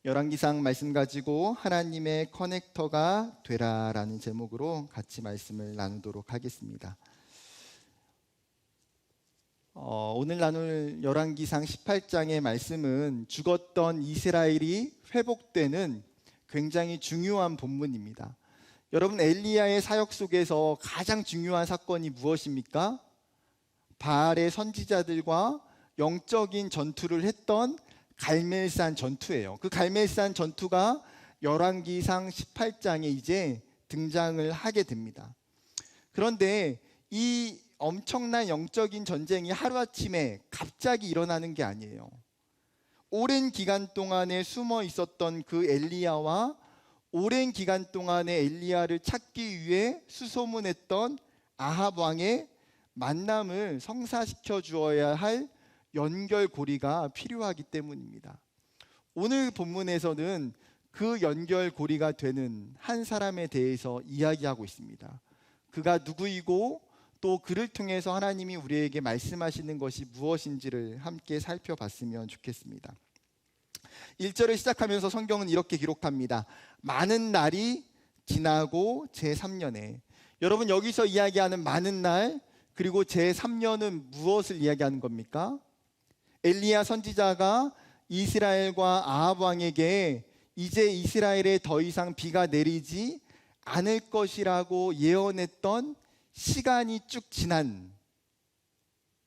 열왕기상 말씀 가지고 하나님의 커넥터가 되라라는 제목으로 같이 말씀을 나누도록 하겠습니다. 오늘 나눌 열왕기상 18장의 말씀은 죽었던 이스라엘이 회복되는 굉장히 중요한 본문입니다. 여러분, 엘리야의 사역 속에서 가장 중요한 사건이 무엇입니까? 바알의 선지자들과 영적인 전투를 했던 갈멜산 전투예요. 그 갈멜산 전투가 열왕기상 18장에 이제 등장을 하게 됩니다. 그런데 이 엄청난 영적인 전쟁이 하루아침에 갑자기 일어나는 게 아니에요. 오랜 기간 동안에 숨어 있었던 그 엘리야와 오랜 기간 동안에 엘리야를 찾기 위해 수소문했던 아합 왕의 만남을 성사시켜 주어야 할 연결고리가 필요하기 때문입니다. 오늘 본문에서는 그 연결고리가 되는 한 사람에 대해서 이야기하고 있습니다. 그가 누구이고 또 그를 통해서 하나님이 우리에게 말씀하시는 것이 무엇인지를 함께 살펴봤으면 좋겠습니다. 1절을 시작하면서 성경은 이렇게 기록합니다. 많은 날이 지나고 제3년에. 여러분, 여기서 이야기하는 많은 날 그리고 제3년은 무엇을 이야기하는 겁니까? 엘리야 선지자가 이스라엘과 아합 왕에게 이제 이스라엘에 더 이상 비가 내리지 않을 것이라고 예언했던 시간이 쭉 지난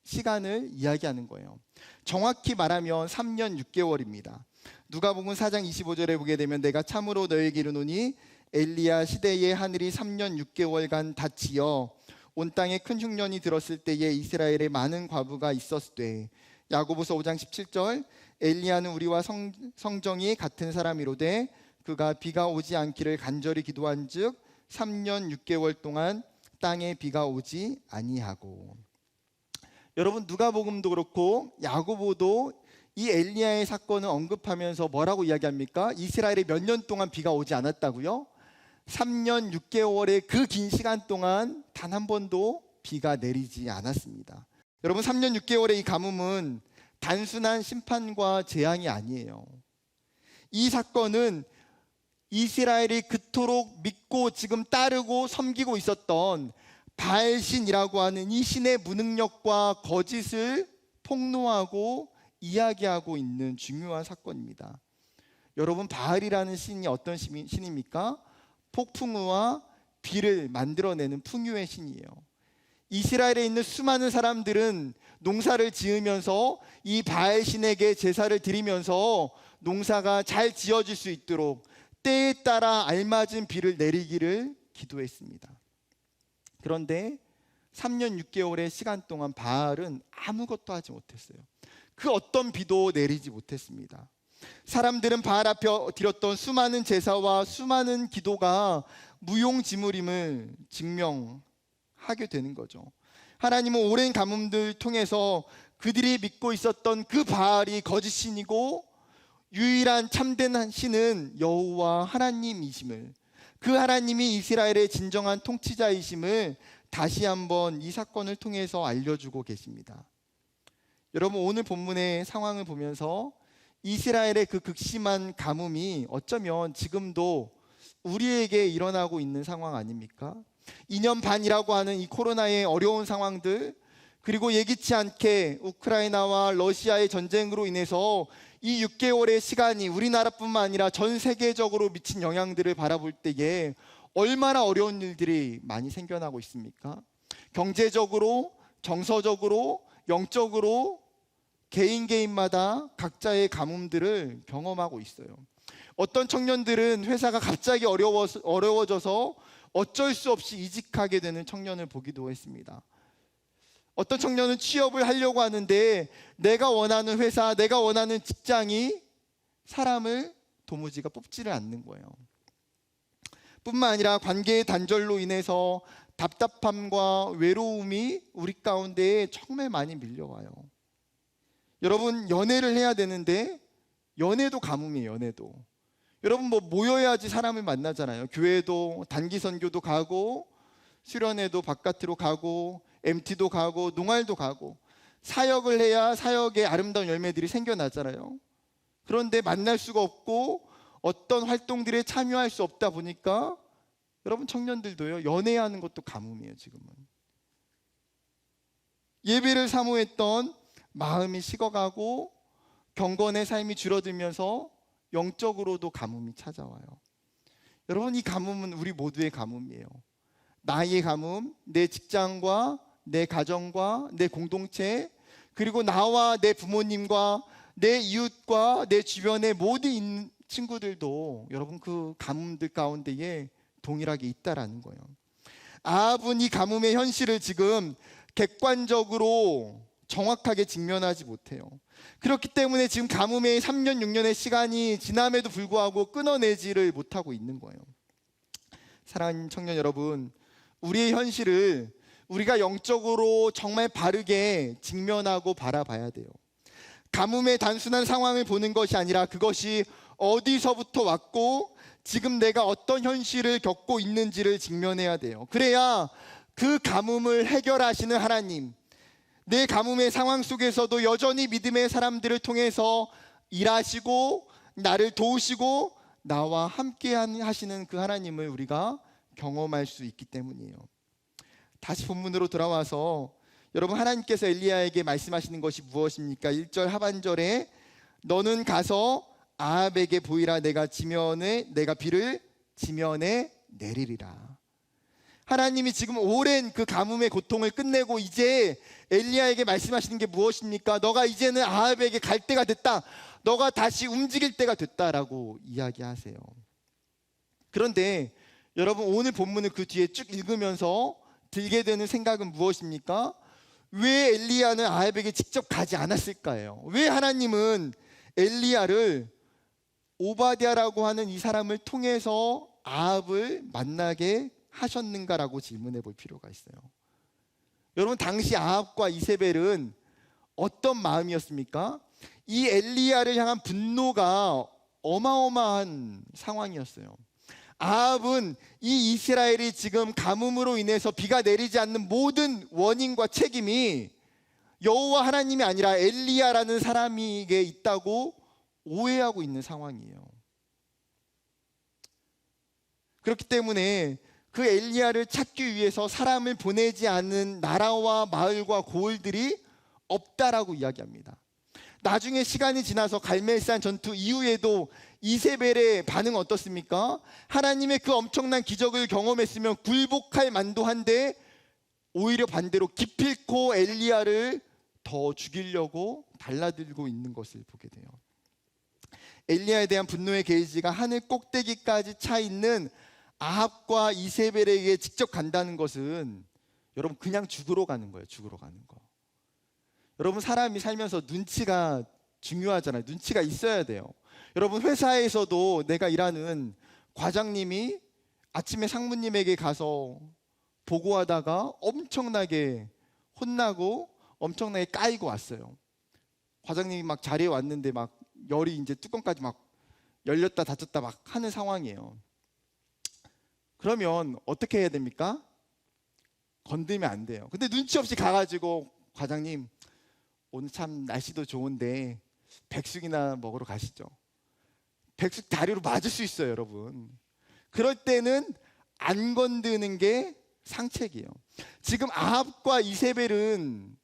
시간을 이야기하는 거예요. 정확히 말하면 3년 6개월입니다. 누가복음 4장 25절에 보게 되면 내가 참으로 너에게 이르노니 엘리야 시대에 하늘이 3년 6개월간 닫히어 온 땅에 큰 흉년이 들었을 때에 이스라엘에 많은 과부가 있었으되. 야고보서 5장 17절 엘리야는 우리와 성정이 같은 사람이로되 그가 비가 오지 않기를 간절히 기도한즉 3년 6개월 동안 땅에 비가 오지 아니하고. 여러분, 누가복음도 그렇고 야고보도 이 엘리야의 사건을 언급하면서 뭐라고 이야기합니까? 이스라엘에 몇 년 동안 비가 오지 않았다고요? 3년 6개월의 그 긴 시간 동안 단 한 번도 비가 내리지 않았습니다. 여러분, 3년 6개월의 이 가뭄은 단순한 심판과 재앙이 아니에요. 이 사건은 이스라엘이 그토록 믿고 지금 따르고 섬기고 있었던 바알신이라고 하는 이 신의 무능력과 거짓을 폭로하고 이야기하고 있는 중요한 사건입니다. 여러분, 바알이라는 신이 어떤 신입니까? 폭풍우와 비를 만들어내는 풍요의 신이에요. 이스라엘에 있는 수많은 사람들은 농사를 지으면서 이 바알신에게 제사를 드리면서 농사가 잘 지어질 수 있도록 때에 따라 알맞은 비를 내리기를 기도했습니다. 그런데 3년 6개월의 시간 동안 바알은 아무것도 하지 못했어요. 그 어떤 비도 내리지 못했습니다. 사람들은 바알 앞에 드렸던 수많은 제사와 수많은 기도가 무용지물임을 증명하게 되는 거죠. 하나님은 오랜 가뭄들 통해서 그들이 믿고 있었던 그 바알이 거짓신이고 유일한 참된 신은 여호와 하나님이심을, 그 하나님이 이스라엘의 진정한 통치자이심을 다시 한번 이 사건을 통해서 알려주고 계십니다. 여러분, 오늘 본문의 상황을 보면서 이스라엘의 그 극심한 가뭄이 어쩌면 지금도 우리에게 일어나고 있는 상황 아닙니까? 2년 반이라고 하는 이 코로나의 어려운 상황들, 그리고 예기치 않게 우크라이나와 러시아의 전쟁으로 인해서 이 6개월의 시간이 우리나라뿐만 아니라 전 세계적으로 미친 영향들을 바라볼 때에 얼마나 어려운 일들이 많이 생겨나고 있습니까? 경제적으로, 정서적으로, 영적으로 개인마다 각자의 가뭄들을 경험하고 있어요. 어떤 청년들은 회사가 갑자기 어려워져서 어쩔 수 없이 이직하게 되는 청년을 보기도 했습니다. 어떤 청년은 취업을 하려고 하는데 내가 원하는 회사, 내가 원하는 직장이 사람을 도무지가 뽑지를 않는 거예요. 뿐만 아니라 관계의 단절로 인해서 답답함과 외로움이 우리 가운데에 정말 많이 밀려와요. 여러분, 연애를 해야 되는데 연애도 가뭄이에요. 연애도. 여러분, 모여야지 사람을 만나잖아요. 교회도 단기 선교도 가고 수련회도 바깥으로 가고 MT도 가고 농활도 가고 사역을 해야 사역의 아름다운 열매들이 생겨나잖아요. 그런데 만날 수가 없고 어떤 활동들에 참여할 수 없다 보니까 여러분 청년들도요, 연애하는 것도 가뭄이에요. 지금은 예배를 사모했던 마음이 식어가고 경건의 삶이 줄어들면서 영적으로도 가뭄이 찾아와요. 여러분, 이 가뭄은 우리 모두의 가뭄이에요. 나의 가뭄, 내 직장과 내 가정과 내 공동체, 그리고 나와 내 부모님과 내 이웃과 내 주변의 모든 친구들도 여러분 그 가뭄들 가운데에 동일하게 있다라는 거예요. 아합은 이 가뭄의 현실을 지금 객관적으로 정확하게 직면하지 못해요. 그렇기 때문에 지금 가뭄의 3년 6년의 시간이 지남에도 불구하고 끊어내지를 못하고 있는 거예요. 사랑하는 청년 여러분, 우리의 현실을 우리가 영적으로 정말 바르게 직면하고 바라봐야 돼요. 가뭄의 단순한 상황을 보는 것이 아니라 그것이 어디서부터 왔고 지금 내가 어떤 현실을 겪고 있는지를 직면해야 돼요. 그래야 그 가뭄을 해결하시는 하나님, 내 가뭄의 상황 속에서도 여전히 믿음의 사람들을 통해서 일하시고 나를 도우시고 나와 함께 하시는 그 하나님을 우리가 경험할 수 있기 때문이에요. 다시 본문으로 돌아와서 여러분, 하나님께서 엘리야에게 말씀하시는 것이 무엇입니까? 1절 하반절에 너는 가서 아합에게 보이라. 내가 비를 지면에 내리리라. 하나님이 지금 오랜 그 가뭄의 고통을 끝내고 이제 엘리야에게 말씀하시는 게 무엇입니까? 너가 이제는 아합에게 갈 때가 됐다. 너가 다시 움직일 때가 됐다라고 이야기하세요. 그런데 여러분, 오늘 본문을 그 뒤에 쭉 읽으면서 들게 되는 생각은 무엇입니까? 왜 엘리야는 아합에게 직접 가지 않았을까요? 왜 하나님은 엘리야를 오바댜라고 하는 이 사람을 통해서 아합을 만나게 하셨는가라고 질문해 볼 필요가 있어요. 여러분, 당시 아합과 이세벨은 어떤 마음이었습니까? 이 엘리야를 향한 분노가 어마어마한 상황이었어요. 아합은 이 이스라엘이 지금 가뭄으로 인해서 비가 내리지 않는 모든 원인과 책임이 여호와 하나님이 아니라 엘리야라는 사람에게 있다고 오해하고 있는 상황이에요. 그렇기 때문에 그 엘리야를 찾기 위해서 사람을 보내지 않은 나라와 마을과 고을들이 없다라고 이야기합니다. 나중에 시간이 지나서 갈멜산 전투 이후에도 이세벨의 반응은 어떻습니까? 하나님의 그 엄청난 기적을 경험했으면 굴복할 만도 한데 오히려 반대로 기필코 엘리야를 더 죽이려고 달라들고 있는 것을 보게 돼요. 엘리야에 대한 분노의 게이지가 하늘 꼭대기까지 차 있는 아합과 이세벨에게 직접 간다는 것은 여러분 그냥 죽으러 가는 거예요. 죽으러 가는 거. 여러분, 사람이 살면서 눈치가 중요하잖아요. 눈치가 있어야 돼요. 여러분, 회사에서도 내가 일하는 과장님이 아침에 상무님에게 가서 보고하다가 엄청나게 혼나고 엄청나게 까이고 왔어요. 과장님이 막 자리에 왔는데 막 열이 이제 뚜껑까지 막 열렸다 닫혔다 막 하는 상황이에요. 그러면 어떻게 해야 됩니까? 건들면 안 돼요. 근데 눈치 없이 가가지고 과장님, 오늘 참 날씨도 좋은데 백숙이나 먹으러 가시죠. 백숙 다리로 맞을 수 있어요, 여러분. 그럴 때는 안 건드는 게 상책이에요. 지금 아합과 이세벨은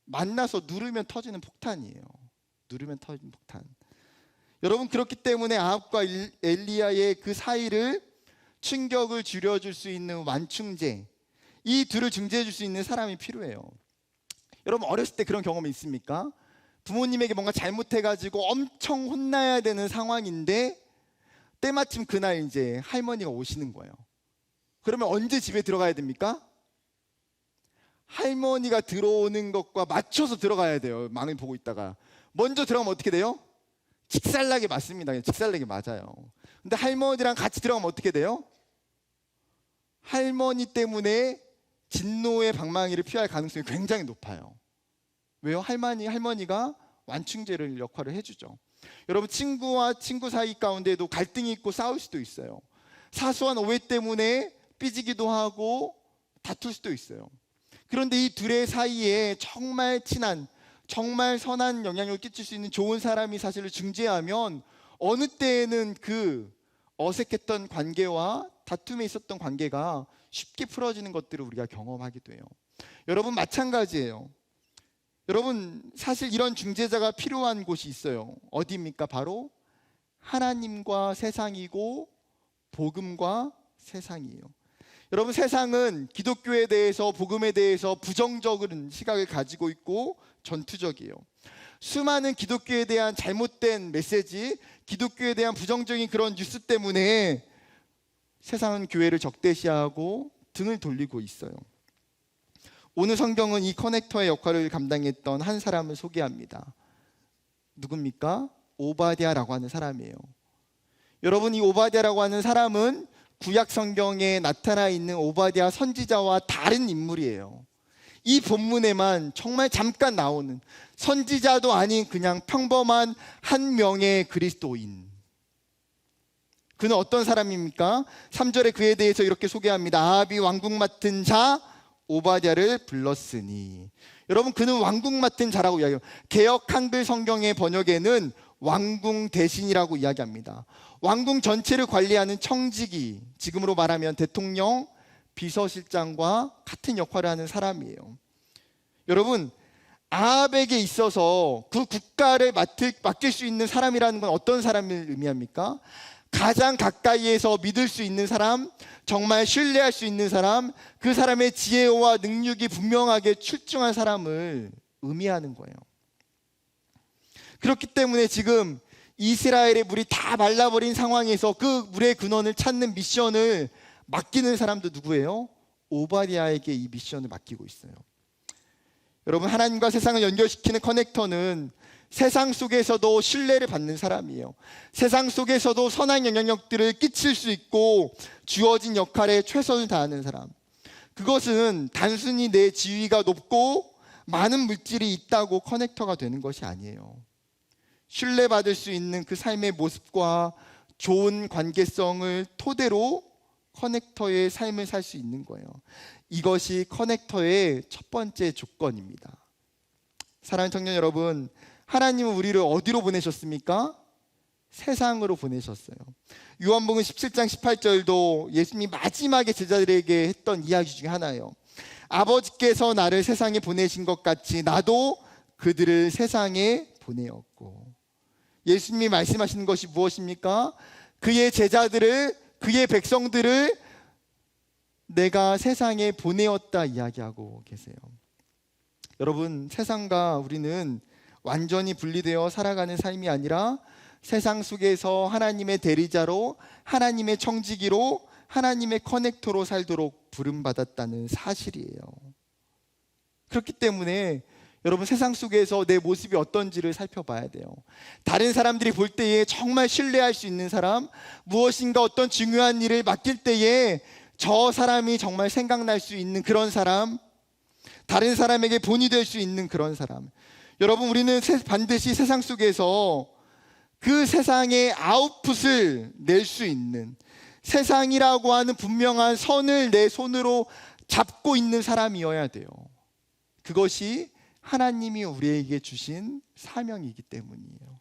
만나서 누르면 터지는 폭탄이에요. 누르면 터지는 폭탄. 여러분, 그렇기 때문에 아합과 엘리야의 그 사이를 충격을 줄여줄 수 있는 완충제, 이 둘을 중재해 줄 수 있는 사람이 필요해요. 여러분, 어렸을 때 그런 경험이 있습니까? 부모님에게 뭔가 잘못해가지고 엄청 혼나야 되는 상황인데 때마침 그날 이제 할머니가 오시는 거예요. 그러면 언제 집에 들어가야 됩니까? 할머니가 들어오는 것과 맞춰서 들어가야 돼요. 망을 보고 있다가 먼저 들어가면 어떻게 돼요? 직살나게 맞습니다. 그냥 직살나게 맞아요. 근데 할머니랑 같이 들어가면 어떻게 돼요? 할머니 때문에 진노의 방망이를 피할 가능성이 굉장히 높아요. 왜요? 할머니가 완충제를 역할을 해주죠. 여러분, 친구와 친구 사이 가운데도 갈등이 있고 싸울 수도 있어요. 사소한 오해 때문에 삐지기도 하고 다툴 수도 있어요. 그런데 이 둘의 사이에 정말 친한, 정말 선한 영향력을 끼칠 수 있는 좋은 사람이 사실을 중재하면 어느 때에는 그 어색했던 관계와 다툼에 있었던 관계가 쉽게 풀어지는 것들을 우리가 경험하기도 해요. 여러분, 마찬가지예요. 여러분, 사실 이런 중재자가 필요한 곳이 있어요. 어디입니까? 바로 하나님과 세상이고 복음과 세상이에요. 여러분, 세상은 기독교에 대해서, 복음에 대해서 부정적인 시각을 가지고 있고 전투적이에요. 수많은 기독교에 대한 잘못된 메시지, 기독교에 대한 부정적인 그런 뉴스 때문에 세상은 교회를 적대시하고 등을 돌리고 있어요. 오늘 성경은 이 커넥터의 역할을 감당했던 한 사람을 소개합니다. 누굽니까? 오바댜라고 하는 사람이에요. 여러분, 이 오바댜라고 하는 사람은 구약 성경에 나타나 있는 오바댜 선지자와 다른 인물이에요. 이 본문에만 정말 잠깐 나오는, 선지자도 아닌 그냥 평범한 한 명의 그리스도인. 그는 어떤 사람입니까? 3절에 그에 대해서 이렇게 소개합니다. 아합이 왕궁 맡은 자 오바댜를 불렀으니. 여러분, 그는 왕궁 맡은 자라고 이야기해요. 개역 한글 성경의 번역에는 왕궁 대신이라고 이야기합니다. 왕궁 전체를 관리하는 청지기, 지금으로 말하면 대통령, 비서실장과 같은 역할을 하는 사람이에요. 여러분, 아합에게 있어서 그 국가를 맡길 수 있는 사람이라는 건 어떤 사람을 의미합니까? 가장 가까이에서 믿을 수 있는 사람, 정말 신뢰할 수 있는 사람, 그 사람의 지혜와 능력이 분명하게 출중한 사람을 의미하는 거예요. 그렇기 때문에 지금 이스라엘의 물이 다 말라버린 상황에서 그 물의 근원을 찾는 미션을 맡기는 사람도 누구예요? 오바댜에게 이 미션을 맡기고 있어요. 여러분, 하나님과 세상을 연결시키는 커넥터는 세상 속에서도 신뢰를 받는 사람이에요. 세상 속에서도 선한 영향력들을 끼칠 수 있고 주어진 역할에 최선을 다하는 사람. 그것은 단순히 내 지위가 높고 많은 물질이 있다고 커넥터가 되는 것이 아니에요. 신뢰받을 수 있는 그 삶의 모습과 좋은 관계성을 토대로 커넥터의 삶을 살 수 있는 거예요. 이것이 커넥터의 첫 번째 조건입니다. 사랑하는 청년 여러분, 하나님은 우리를 어디로 보내셨습니까? 세상으로 보내셨어요. 요한복음 17장 18절도 예수님이 마지막에 제자들에게 했던 이야기 중에 하나예요. 아버지께서 나를 세상에 보내신 것 같이 나도 그들을 세상에 보내었고. 예수님이 말씀하시는 것이 무엇입니까? 그의 제자들을, 그의 백성들을 내가 세상에 보내었다 이야기하고 계세요. 여러분, 세상과 우리는 완전히 분리되어 살아가는 삶이 아니라 세상 속에서 하나님의 대리자로, 하나님의 청지기로, 하나님의 커넥터로 살도록 부름받았다는 사실이에요. 그렇기 때문에 여러분, 세상 속에서 내 모습이 어떤지를 살펴봐야 돼요. 다른 사람들이 볼 때에 정말 신뢰할 수 있는 사람, 무엇인가 어떤 중요한 일을 맡길 때에 저 사람이 정말 생각날 수 있는 그런 사람, 다른 사람에게 본이 될 수 있는 그런 사람. 여러분, 우리는 반드시 세상 속에서 그 세상의 아웃풋을 낼 수 있는, 세상이라고 하는 분명한 선을 내 손으로 잡고 있는 사람이어야 돼요. 그것이 하나님이 우리에게 주신 사명이기 때문이에요.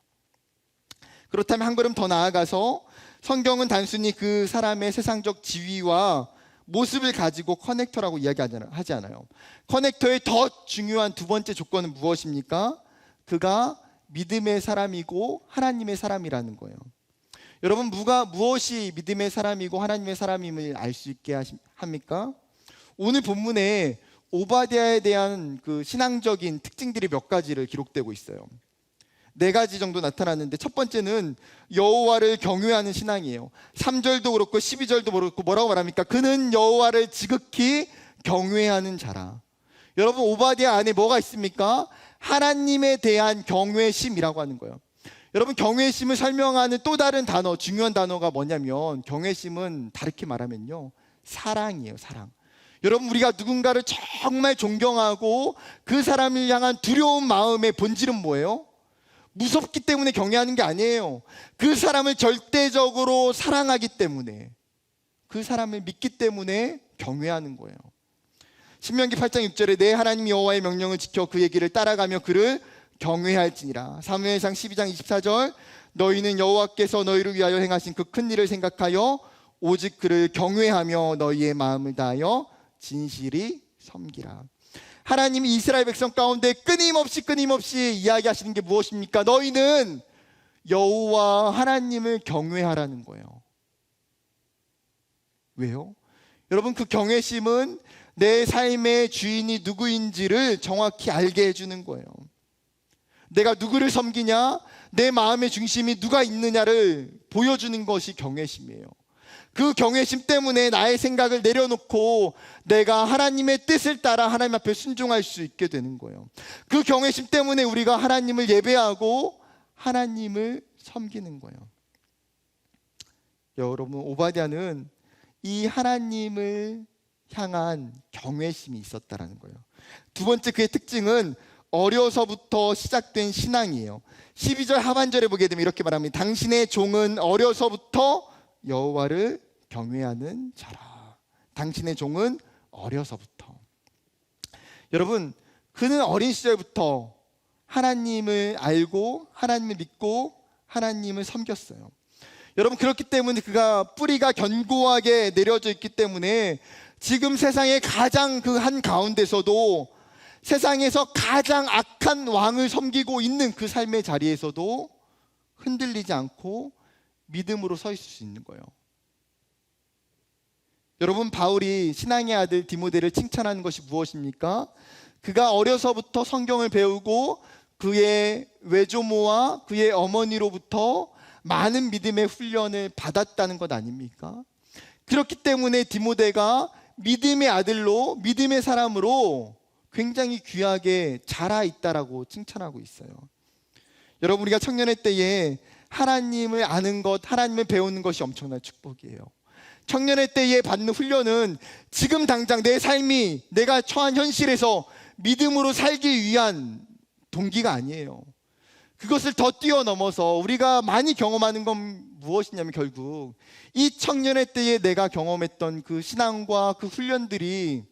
그렇다면 한 걸음 더 나아가서 성경은 단순히 그 사람의 세상적 지위와 모습을 가지고 커넥터라고 이야기하지 않아요. 커넥터의 더 중요한 두 번째 조건은 무엇입니까? 그가 믿음의 사람이고 하나님의 사람이라는 거예요. 여러분, 무엇이 믿음의 사람이고 하나님의 사람임을 알 수 있게 합니까? 오늘 본문에 오바댜에 대한 그 신앙적인 특징들이 몇 가지를 기록되고 있어요. 4가지 정도 나타났는데, 첫 번째는 여호와를 경외하는 신앙이에요. 3절도 그렇고 12절도 그렇고 뭐라고 말합니까? 그는 여호와를 지극히 경외하는 자라. 여러분, 오바댜 안에 뭐가 있습니까? 하나님에 대한 경외심이라고 하는 거예요. 여러분, 경외심을 설명하는 또 다른 단어, 중요한 단어가 뭐냐면, 경외심은 다르게 말하면요, 사랑이에요. 사랑. 여러분, 우리가 누군가를 정말 존경하고 그 사람을 향한 두려운 마음의 본질은 뭐예요? 무섭기 때문에 경외하는 게 아니에요. 그 사람을 절대적으로 사랑하기 때문에, 그 사람을 믿기 때문에 경외하는 거예요. 신명기 8장 6절에 내 하나님 여호와의 명령을 지켜 그의 길을 따라가며 그를 경외할지니라. 사무엘상 12장 24절 너희는 여호와께서 너희를 위하여 행하신 그 큰 일을 생각하여 오직 그를 경외하며 너희의 마음을 다하여 진실이 섬기라. 하나님이 이스라엘 백성 가운데 끊임없이 이야기하시는 게 무엇입니까? 너희는 여호와 하나님을 경외하라는 거예요. 왜요? 여러분, 그 경외심은 내 삶의 주인이 누구인지를 정확히 알게 해주는 거예요. 내가 누구를 섬기냐, 내 마음의 중심이 누가 있느냐를 보여주는 것이 경외심이에요. 그 경외심 때문에 나의 생각을 내려놓고 내가 하나님의 뜻을 따라 하나님 앞에 순종할 수 있게 되는 거예요. 그 경외심 때문에 우리가 하나님을 예배하고 하나님을 섬기는 거예요. 여러분, 오바댜는 이 하나님을 향한 경외심이 있었다라는 거예요. 두 번째, 그의 특징은 어려서부터 시작된 신앙이에요. 12절 하반절에 보게 되면 이렇게 말합니다. 당신의 종은 어려서부터 여호와를 경외하는 자라. 당신의 종은 어려서부터. 여러분, 그는 어린 시절부터 하나님을 알고 하나님을 믿고 하나님을 섬겼어요. 여러분, 그렇기 때문에 그가 뿌리가 견고하게 내려져 있기 때문에 지금 세상의 가장 그 한 가운데서도 세상에서 가장 악한 왕을 섬기고 있는 그 삶의 자리에서도 흔들리지 않고 믿음으로 서 있을 수 있는 거예요. 여러분, 바울이 신앙의 아들 디모데를 칭찬하는 것이 무엇입니까? 그가 어려서부터 성경을 배우고 그의 외조모와 그의 어머니로부터 많은 믿음의 훈련을 받았다는 것 아닙니까? 그렇기 때문에 디모데가 믿음의 아들로, 믿음의 사람으로 굉장히 귀하게 자라 있다라고 칭찬하고 있어요. 여러분, 우리가 청년의 때에 하나님을 아는 것, 하나님을 배우는 것이 엄청난 축복이에요. 청년의 때에 받는 훈련은 지금 당장 내 삶이, 내가 처한 현실에서 믿음으로 살기 위한 동기가 아니에요. 그것을 더 뛰어넘어서 우리가 많이 경험하는 건 무엇이냐면 결국 이 청년의 때에 내가 경험했던 그 신앙과 그 훈련들이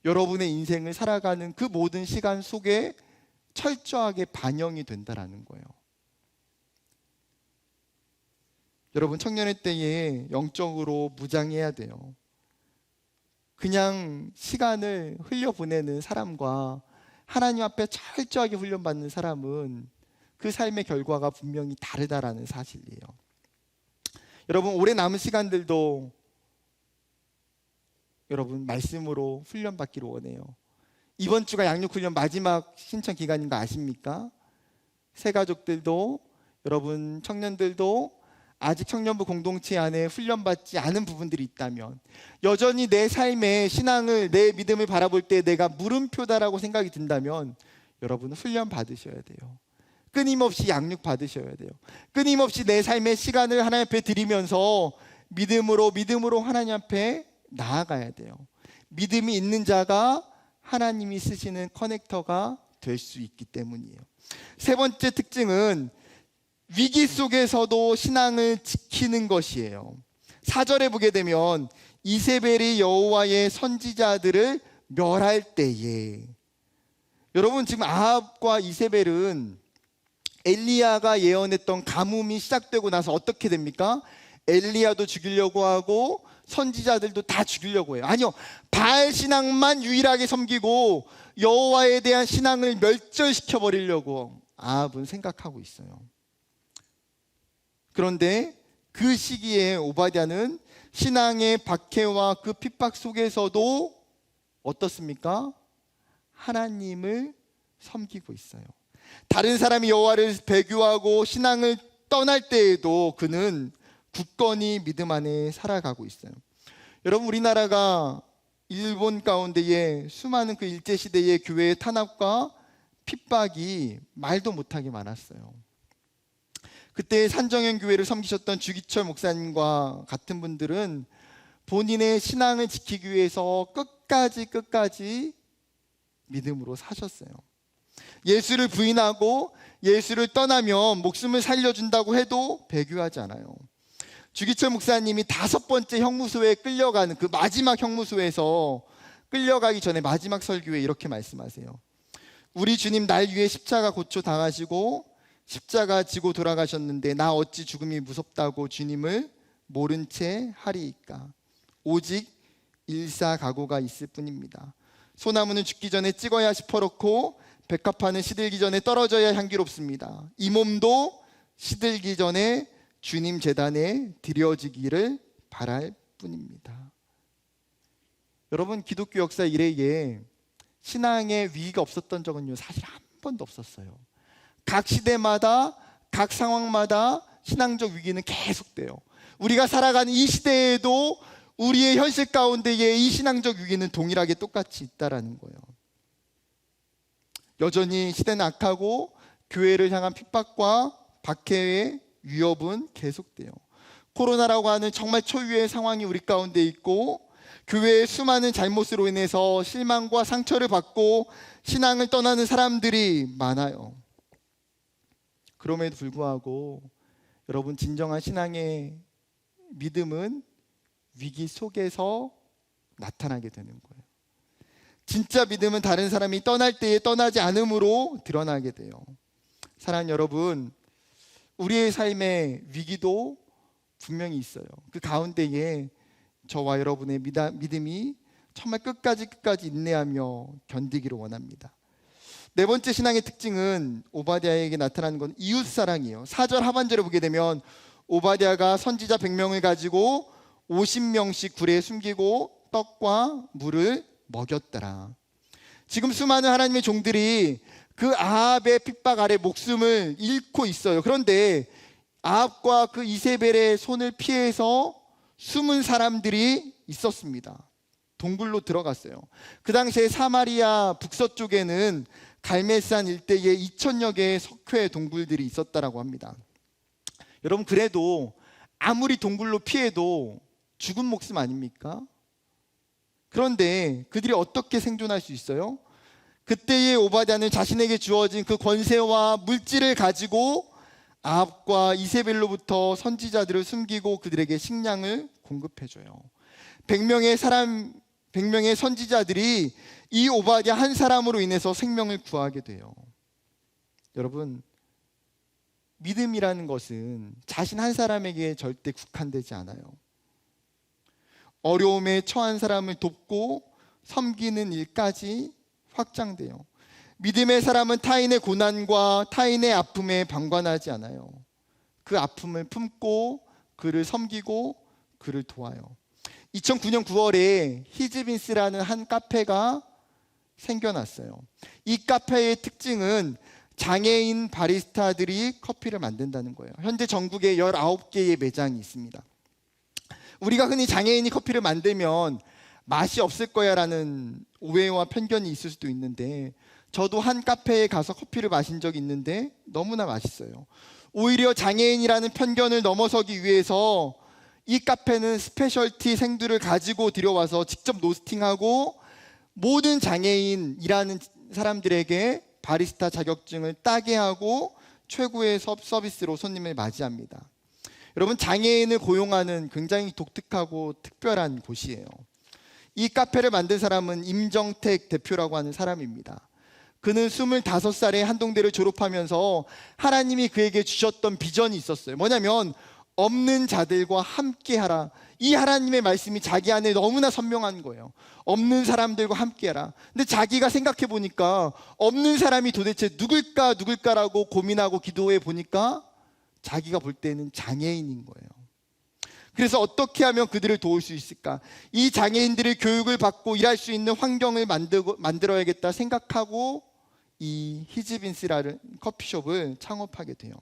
여러분의 인생을 살아가는 그 모든 시간 속에 철저하게 반영이 된다라는 거예요. 여러분, 청년의 때에 영적으로 무장해야 돼요. 그냥 시간을 흘려보내는 사람과 하나님 앞에 철저하게 훈련받는 사람은 그 삶의 결과가 분명히 다르다라는 사실이에요. 여러분, 올해 남은 시간들도 여러분 말씀으로 훈련받기를 원해요. 이번 주가 양육훈련 마지막 신청 기간인 거 아십니까? 새 가족들도, 여러분 청년들도 아직 청년부 공동체 안에 훈련받지 않은 부분들이 있다면, 여전히 내 삶의 신앙을, 내 믿음을 바라볼 때 내가 물음표다라고 생각이 든다면 여러분은 훈련 받으셔야 돼요. 끊임없이 양육 받으셔야 돼요. 끊임없이 내 삶의 시간을 하나님 앞에 드리면서 믿음으로 하나님 앞에 나아가야 돼요. 믿음이 있는 자가 하나님이 쓰시는 커넥터가 될 수 있기 때문이에요. 세 번째 특징은 위기 속에서도 신앙을 지키는 것이에요. 4절에 보게 되면 이세벨이 여호와의 선지자들을 멸할 때에, 여러분 지금 아합과 이세벨은 엘리야가 예언했던 가뭄이 시작되고 나서 어떻게 됩니까? 엘리야도 죽이려고 하고 선지자들도 다 죽이려고 해요. 아니요, 바알 신앙만 유일하게 섬기고 여호와에 대한 신앙을 멸절시켜 버리려고 아합은 생각하고 있어요. 그런데 그 시기에 오바댜는 신앙의 박해와 그 핍박 속에서도 어떻습니까? 하나님을 섬기고 있어요. 다른 사람이 여호와를 배교하고 신앙을 떠날 때에도 그는 굳건히 믿음 안에 살아가고 있어요. 여러분, 우리나라가 일본 가운데에 수많은 그 일제시대의 교회의 탄압과 핍박이 말도 못하게 많았어요. 그때 산정현 교회를 섬기셨던 주기철 목사님과 같은 분들은 본인의 신앙을 지키기 위해서 끝까지 믿음으로 사셨어요. 예수를 부인하고 예수를 떠나면 목숨을 살려준다고 해도 배교하지 않아요. 주기철 목사님이 5번째 형무소에 끌려가는 그 마지막 형무소에서 끌려가기 전에 마지막 설교에 이렇게 말씀하세요. 우리 주님 날 위해 십자가 고초 당하시고 십자가 지고 돌아가셨는데 나 어찌 죽음이 무섭다고 주님을 모른 채 하리이까. 오직 일사각오가 있을 뿐입니다. 소나무는 죽기 전에 찍어야 시퍼렇고 백합화는 시들기 전에 떨어져야 향기롭습니다. 이 몸도 시들기 전에 주님 제단에 드려지기를 바랄 뿐입니다. 여러분, 기독교 역사 이래에 신앙의 위기가 없었던 적은요, 사실 한 번도 없었어요. 각 시대마다 각 상황마다 신앙적 위기는 계속돼요. 우리가 살아가는 이 시대에도 우리의 현실 가운데에 이 신앙적 위기는 동일하게 똑같이 있다라는 거예요. 여전히 시대는 악하고 교회를 향한 핍박과 박해의 위협은 계속돼요. 코로나라고 하는 정말 초유의 상황이 우리 가운데 있고 교회의 수많은 잘못으로 인해서 실망과 상처를 받고 신앙을 떠나는 사람들이 많아요. 그럼에도 불구하고 여러분, 진정한 신앙의 믿음은 위기 속에서 나타나게 되는 거예요. 진짜 믿음은 다른 사람이 떠날 때에 떠나지 않음으로 드러나게 돼요. 사랑하는 여러분, 우리의 삶의 위기도 분명히 있어요. 그 가운데에 저와 여러분의 믿음이 정말 끝까지 인내하며 견디기를 원합니다. 네 번째 신앙의 특징은 오바댜에게 나타나는 건 이웃사랑이에요. 4절 하반절에 보게 되면 오바댜가 선지자 100명을 가지고 50명씩 굴에 숨기고 떡과 물을 먹였더라. 지금 수많은 하나님의 종들이 그 아합의 핍박 아래 목숨을 잃고 있어요. 그런데 아합과 그 이세벨의 손을 피해서 숨은 사람들이 있었습니다. 동굴로 들어갔어요. 그 당시에 사마리아 북서쪽에는 갈멜산 일대에 2000여 개의 석회 동굴들이 있었다라고 합니다. 여러분, 그래도 아무리 동굴로 피해도 죽은 목숨 아닙니까? 그런데 그들이 어떻게 생존할 수 있어요? 그때의 오바댜는 자신에게 주어진 그 권세와 물질을 가지고 아합과 이세벨로부터 선지자들을 숨기고 그들에게 식량을 공급해줘요. 100명의 선지자들이 이 오바댜 한 사람으로 인해서 생명을 구하게 돼요. 여러분, 믿음이라는 것은 자신 한 사람에게 절대 국한되지 않아요. 어려움에 처한 사람을 돕고 섬기는 일까지 확장돼요. 믿음의 사람은 타인의 고난과 타인의 아픔에 방관하지 않아요. 그 아픔을 품고 그를 섬기고 그를 도와요. 2009년 9월에 히즈빈스라는 한 카페가 생겨났어요. 이 카페의 특징은 장애인 바리스타들이 커피를 만든다는 거예요. 현재 전국에 19개의 매장이 있습니다. 우리가 흔히 장애인이 커피를 만들면 맛이 없을 거야 라는 오해와 편견이 있을 수도 있는데, 저도 한 카페에 가서 커피를 마신 적이 있는데 너무나 맛있어요. 오히려 장애인이라는 편견을 넘어서기 위해서 이 카페는 스페셜티 생두를 가지고 들여와서 직접 로스팅하고 모든 장애인이라는 사람들에게 바리스타 자격증을 따게 하고 최고의 서비스로 손님을 맞이합니다. 여러분, 장애인을 고용하는 굉장히 독특하고 특별한 곳이에요. 이 카페를 만든 사람은 임정택 대표라고 하는 사람입니다. 그는 25살에 한동대를 졸업하면서 하나님이 그에게 주셨던 비전이 있었어요. 뭐냐면 없는 자들과 함께하라. 이 하나님의 말씀이 자기 안에 너무나 선명한 거예요. 없는 사람들과 함께하라. 근데 자기가 생각해 보니까 없는 사람이 도대체 누굴까라고 고민하고 기도해 보니까 자기가 볼 때는 장애인인 거예요. 그래서 어떻게 하면 그들을 도울 수 있을까? 이 장애인들이 교육을 받고 일할 수 있는 환경을 만들어야겠다 생각하고 이 히즈빈스라는 커피숍을 창업하게 돼요.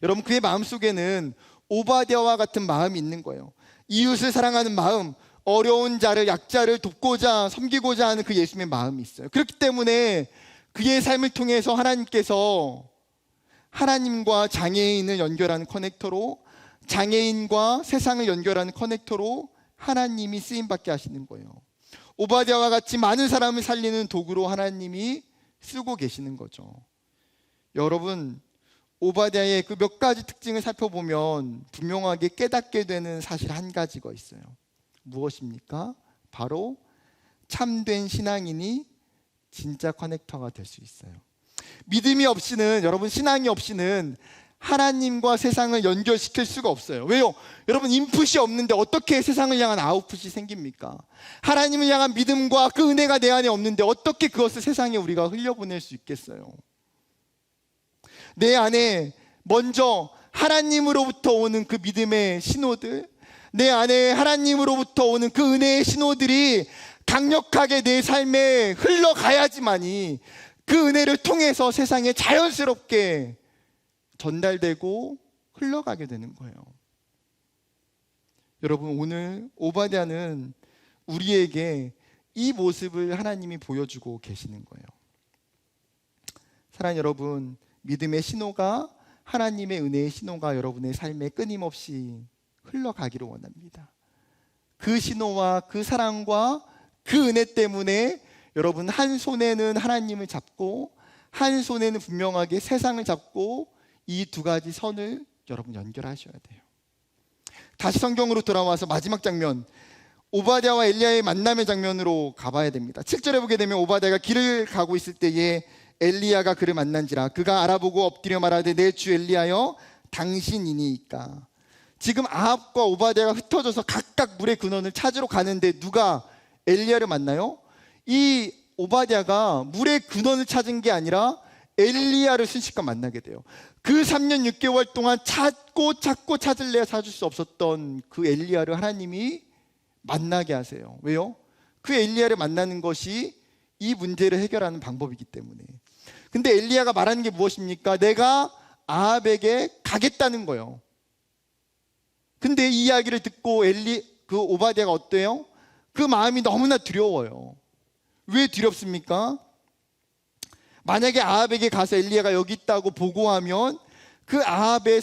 여러분, 그의 마음속에는 오바댜와 같은 마음이 있는 거예요. 이웃을 사랑하는 마음, 어려운 자를, 약자를 돕고자 섬기고자 하는 그 예수님의 마음이 있어요. 그렇기 때문에 그의 삶을 통해서 하나님께서 하나님과 장애인을 연결하는 커넥터로, 장애인과 세상을 연결하는 커넥터로 하나님이 쓰임받게 하시는 거예요. 오바댜와 같이 많은 사람을 살리는 도구로 하나님이 쓰고 계시는 거죠. 여러분, 오바댜의 그 몇 가지 특징을 살펴보면 분명하게 깨닫게 되는 사실 한 가지가 있어요. 무엇입니까? 바로 참된 신앙인이 진짜 커넥터가 될 수 있어요. 믿음이 없이는, 여러분 신앙이 없이는 하나님과 세상을 연결시킬 수가 없어요. 왜요? 여러분 인풋이 없는데 어떻게 세상을 향한 아웃풋이 생깁니까? 하나님을 향한 믿음과 그 은혜가 내 안에 없는데 어떻게 그것을 세상에 우리가 흘려보낼 수 있겠어요? 내 안에 먼저 하나님으로부터 오는 그 믿음의 신호들, 내 안에 하나님으로부터 오는 그 은혜의 신호들이 강력하게 내 삶에 흘러가야지만이 그 은혜를 통해서 세상에 자연스럽게 전달되고 흘러가게 되는 거예요. 여러분, 오늘 오바댜는 우리에게 이 모습을 하나님이 보여주고 계시는 거예요. 사랑하는 여러분, 믿음의 신호가, 하나님의 은혜의 신호가 여러분의 삶에 끊임없이 흘러가기를 원합니다. 그 신호와 그 사랑과 그 은혜 때문에 여러분 한 손에는 하나님을 잡고 한 손에는 분명하게 세상을 잡고 이 두 가지 선을 여러분 연결하셔야 돼요. 다시 성경으로 돌아와서 마지막 장면, 오바댜와 엘리야의 만남의 장면으로 가봐야 됩니다. 7절에 보게 되면 오바댜가 길을 가고 있을 때에 엘리야가 그를 만난지라 그가 알아보고 엎드려 말하되 내 주 엘리야여 당신이니이까. 지금 아합과 오바댜가 흩어져서 각각 물의 근원을 찾으러 가는데 누가 엘리야를 만나요? 이 오바댜가 물의 근원을 찾은 게 아니라 엘리야를 순식간 만나게 돼요. 그 3년 6개월 동안 찾고 찾을래야 찾을 수 없었던 그 엘리야를 하나님이 만나게 하세요. 왜요? 그 엘리야를 만나는 것이 이 문제를 해결하는 방법이기 때문에. 근데 엘리야가 말하는 게 무엇입니까? 내가 아합에게 가겠다는 거예요. 근데 이 이야기를 듣고 그 오바댜가 어때요? 그 마음이 너무나 두려워요. 왜 두렵습니까? 만약에 아합에게 가서 엘리야가 여기 있다고 보고하면 그 아합의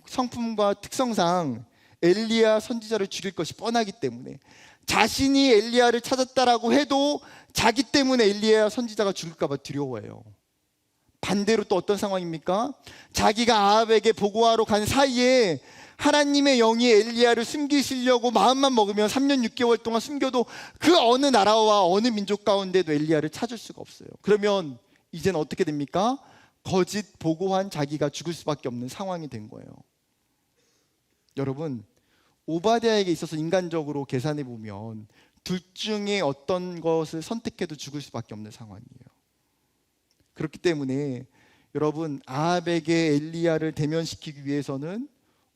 성품과 특성상 엘리야 선지자를 죽일 것이 뻔하기 때문에, 자신이 엘리야를 찾았다라고 해도 자기 때문에 엘리야 선지자가 죽을까 봐 두려워해요. 반대로 또 어떤 상황입니까? 자기가 아합에게 보고하러 간 사이에 하나님의 영이 엘리야를 숨기시려고 마음만 먹으면 3년 6개월 동안 숨겨도 그 어느 나라와 어느 민족 가운데도 엘리야를 찾을 수가 없어요. 그러면 이제는 어떻게 됩니까? 거짓 보고한 자기가 죽을 수밖에 없는 상황이 된 거예요. 여러분, 오바댜에게 있어서 인간적으로 계산해 보면 둘 중에 어떤 것을 선택해도 죽을 수밖에 없는 상황이에요. 그렇기 때문에 여러분, 아합에게 엘리야를 대면시키기 위해서는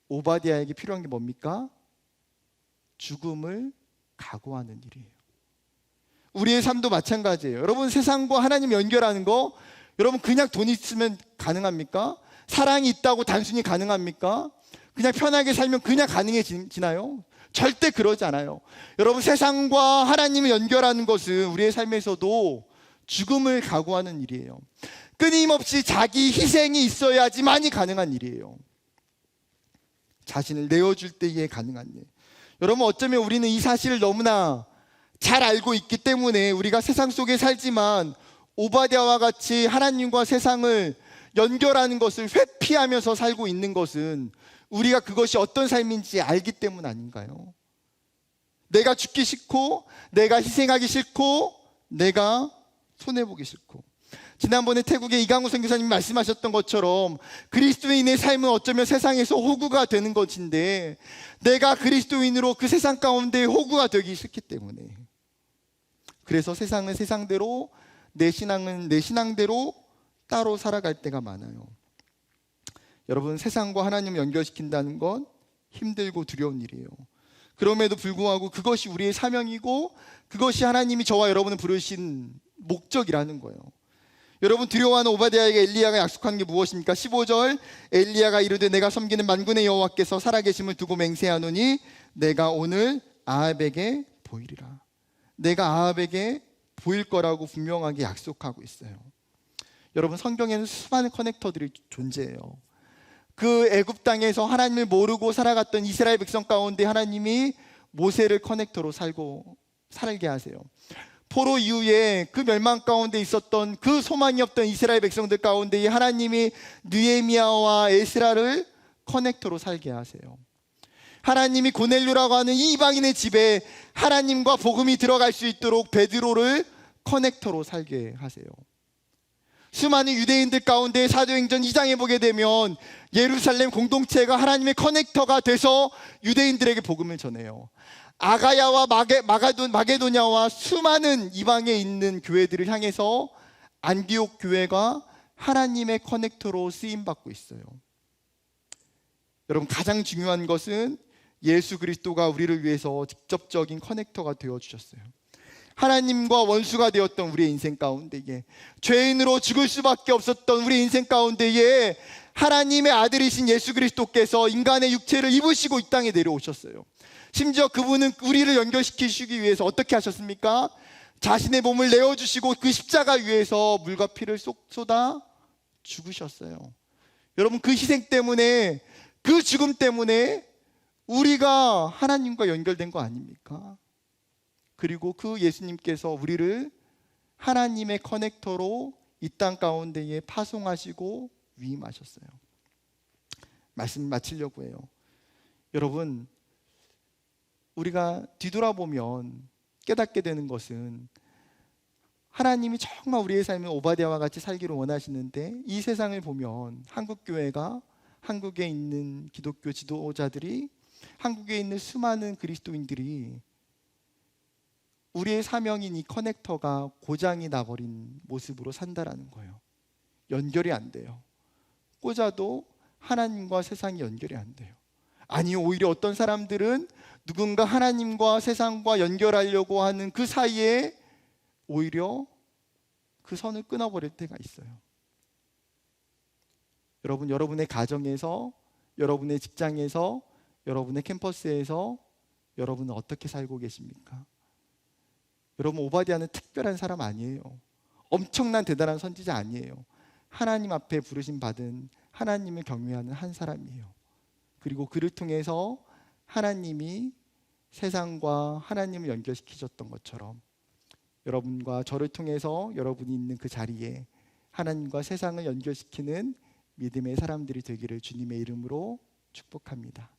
오바댜에게 필요한 게 뭡니까? 죽음을 각오하는 일이에요. 우리의 삶도 마찬가지예요. 여러분, 세상과 하나님 연결하는 거, 여러분 그냥 돈 있으면 가능합니까? 사랑이 있다고 단순히 가능합니까? 그냥 편하게 살면 그냥 가능해지나요? 절대 그러지 않아요. 여러분, 세상과 하나님을 연결하는 것은 우리의 삶에서도 죽음을 각오하는 일이에요. 끊임없이 자기 희생이 있어야지만이 가능한 일이에요. 자신을 내어줄 때에 가능한 일. 여러분, 어쩌면 우리는 이 사실을 너무나 잘 알고 있기 때문에 우리가 세상 속에 살지만 오바댜와 같이 하나님과 세상을 연결하는 것을 회피하면서 살고 있는 것은 우리가 그것이 어떤 삶인지 알기 때문 아닌가요? 내가 죽기 싫고, 내가 희생하기 싫고, 내가 손해보기 싫고. 지난번에 태국의 이강우 선교사님이 말씀하셨던 것처럼 그리스도인의 삶은 어쩌면 세상에서 호구가 되는 것인데, 내가 그리스도인으로 그 세상 가운데 호구가 되기 싫기 때문에, 그래서 세상은 세상대로, 내 신앙은 내 신앙대로 따로 살아갈 때가 많아요. 여러분, 세상과 하나님 연결시킨다는 건 힘들고 두려운 일이에요. 그럼에도 불구하고 그것이 우리의 사명이고 그것이 하나님이 저와 여러분을 부르신 목적이라는 거예요. 여러분, 두려워하는 오바댜에게 엘리야가 약속한 게 무엇입니까? 15절, 엘리야가 이르되 내가 섬기는 만군의 여호와께서 살아계심을 두고 맹세하노니 내가 오늘 아합에게 보이리라. 내가 아합에게 보일 거라고 분명하게 약속하고 있어요. 여러분, 성경에는 수많은 커넥터들이 존재해요. 그 애굽 땅에서 하나님을 모르고 살아갔던 이스라엘 백성 가운데 하나님이 모세를 커넥터로 살게 하세요. 포로 이후에 그 멸망 가운데 있었던 그 소망이 없던 이스라엘 백성들 가운데 하나님이 느헤미야와 에스라를 커넥터로 살게 하세요. 하나님이 고넬료라고 하는 이 이방인의 집에 하나님과 복음이 들어갈 수 있도록 베드로를 커넥터로 살게 하세요. 수많은 유대인들 가운데 사도행전 2장에 보게 되면 예루살렘 공동체가 하나님의 커넥터가 돼서 유대인들에게 복음을 전해요. 아가야와 마게도냐와 수많은 이방에 있는 교회들을 향해서 안디옥 교회가 하나님의 커넥터로 쓰임받고 있어요. 여러분, 가장 중요한 것은 예수 그리스도가 우리를 위해서 직접적인 커넥터가 되어주셨어요. 하나님과 원수가 되었던 우리의 인생 가운데에, 죄인으로 죽을 수밖에 없었던 우리의 인생 가운데에 하나님의 아들이신 예수 그리스도께서 인간의 육체를 입으시고 이 땅에 내려오셨어요. 심지어 그분은 우리를 연결시키시기 위해서 어떻게 하셨습니까? 자신의 몸을 내어주시고 그 십자가 위에서 물과 피를 쏟아 죽으셨어요. 여러분, 그 희생 때문에, 그 죽음 때문에 우리가 하나님과 연결된 거 아닙니까? 그리고 그 예수님께서 우리를 하나님의 커넥터로 이 땅 가운데에 파송하시고 위임하셨어요. 말씀 마치려고 해요. 여러분, 우리가 뒤돌아보면 깨닫게 되는 것은 하나님이 정말 우리의 삶을 오바댜와 같이 살기를 원하시는데, 이 세상을 보면 한국교회가, 한국에 있는 기독교 지도자들이, 한국에 있는 수많은 그리스도인들이 우리의 사명인 이 커넥터가 고장이 나버린 모습으로 산다라는 거예요. 연결이 안 돼요. 꽂아도 하나님과 세상이 연결이 안 돼요. 아니, 오히려 어떤 사람들은 누군가 하나님과 세상과 연결하려고 하는 그 사이에 오히려 그 선을 끊어버릴 때가 있어요. 여러분, 여러분의 가정에서, 여러분의 직장에서, 여러분의 캠퍼스에서 여러분은 어떻게 살고 계십니까? 여러분, 오바댜는 특별한 사람 아니에요. 엄청난 대단한 선지자 아니에요. 하나님 앞에 부르심 받은, 하나님을 경외하는 한 사람이에요. 그리고 그를 통해서 하나님이 세상과 하나님을 연결시키셨던 것처럼 여러분과 저를 통해서 여러분이 있는 그 자리에 하나님과 세상을 연결시키는 믿음의 사람들이 되기를 주님의 이름으로 축복합니다.